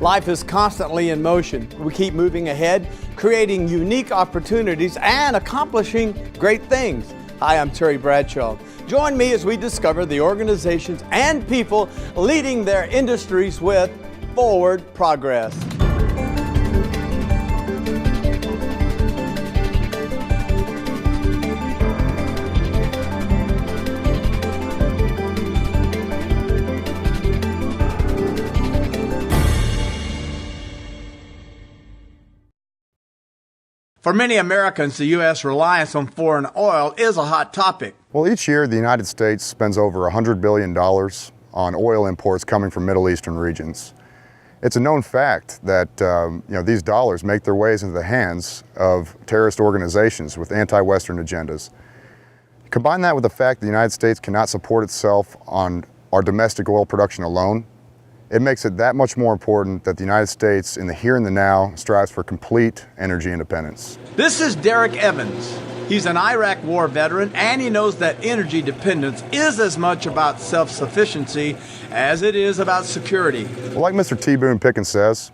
Life is constantly in motion. We keep moving ahead, creating unique opportunities and accomplishing great things. Hi, I'm Terry Bradshaw. Join me as we discover the organizations and people leading their industries with forward progress. For many Americans, the U.S. reliance on foreign oil is a hot topic. Well, each year the United States spends over $100 billion on oil imports coming from Middle Eastern regions. It's a known fact that these dollars make their ways into the hands of terrorist organizations with anti-Western agendas. Combine that with the fact that the United States cannot support itself on our domestic oil production alone, it makes it that much more important that the United States, in the here and the now, strives for complete energy independence. This is Derek Evans. He's an Iraq war veteran, and he knows that energy dependence is as much about self-sufficiency as it is about security. Well, like Mr. T. Boone Pickens says,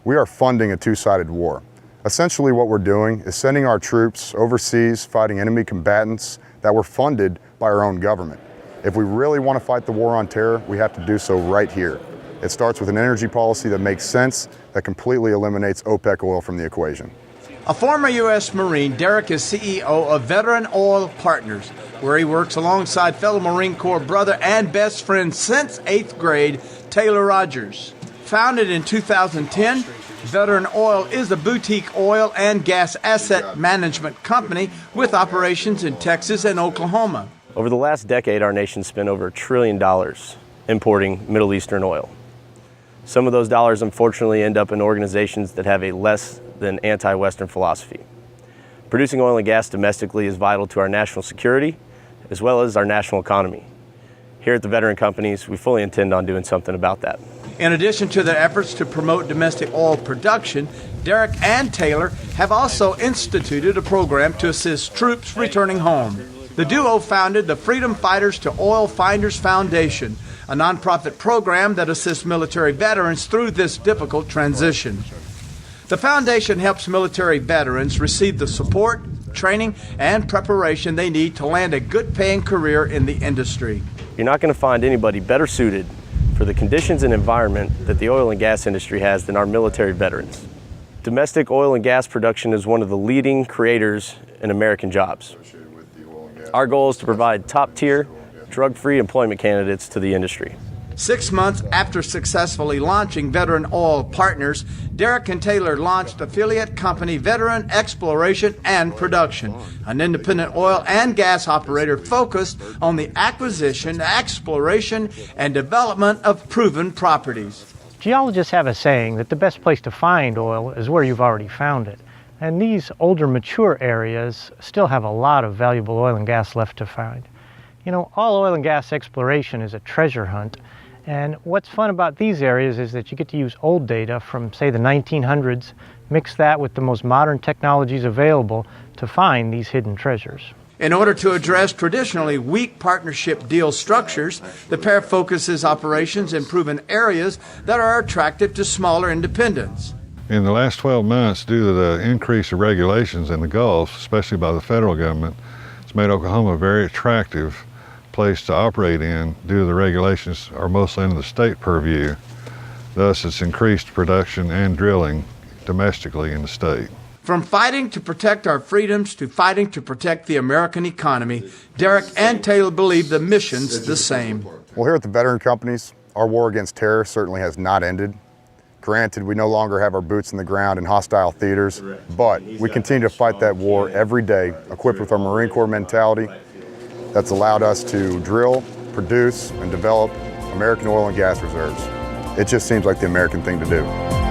we are funding a two-sided war. Essentially what we're doing is sending our troops overseas fighting enemy combatants that were funded by our own government. If we really want to fight the war on terror, we have to do so right here. It starts with an energy policy that makes sense, that completely eliminates OPEC oil from the equation. A former U.S. Marine, Derek is CEO of Veteran Oil Partners, where he works alongside fellow Marine Corps brother and best friend since 8th grade, Taylor Rogers. Founded in 2010, Veteran Oil is a boutique oil and gas asset management company with operations in Texas and Oklahoma. Over the last decade, our nation spent over $1 trillion importing Middle Eastern oil. Some of those dollars, unfortunately, end up in organizations that have a less than anti-Western philosophy. Producing oil and gas domestically is vital to our national security, as well as our national economy. Here at the Veteran Companies, we fully intend on doing something about that. In addition to their efforts to promote domestic oil production, Derek and Taylor have also instituted a program to assist troops returning home. The duo founded the Freedom Fighters to Oil Finders Foundation, a nonprofit program that assists military veterans through this difficult transition. The foundation helps military veterans receive the support, training, and preparation they need to land a good-paying career in the industry. You're not going to find anybody better suited for the conditions and environment that the oil and gas industry has than our military veterans. Domestic oil and gas production is one of the leading creators in American jobs. Our goal is to provide top-tier, drug-free employment candidates to the industry. 6 months after successfully launching Veteran Oil Partners, Derek and Taylor launched affiliate company Veteran Exploration and Production, an independent oil and gas operator focused on the acquisition, exploration, and development of proven properties. Geologists have a saying that the best place to find oil is where you've already found it. And these older, mature areas still have a lot of valuable oil and gas left to find. You know, all oil and gas exploration is a treasure hunt. And what's fun about these areas is that you get to use old data from, say, the 1900s, mix that with the most modern technologies available to find these hidden treasures. In order to address traditionally weak partnership deal structures, the pair focuses operations in proven areas that are attractive to smaller independents. In the last 12 months, due to the increase of regulations in the Gulf, especially by the federal government, it's made Oklahoma a very attractive place to operate in due to the regulations are mostly under the state purview. Thus, it's increased production and drilling domestically in the state. From fighting to protect our freedoms to fighting to protect the American economy, Derek and Taylor believe the mission's the same. Well, here at the Veteran Companies, our war against terror certainly has not ended. Granted, we no longer have our boots in the ground in hostile theaters, but we continue to fight that war every day, equipped with our Marine Corps mentality that's allowed us to drill, produce, and develop American oil and gas reserves. It just seems like the American thing to do.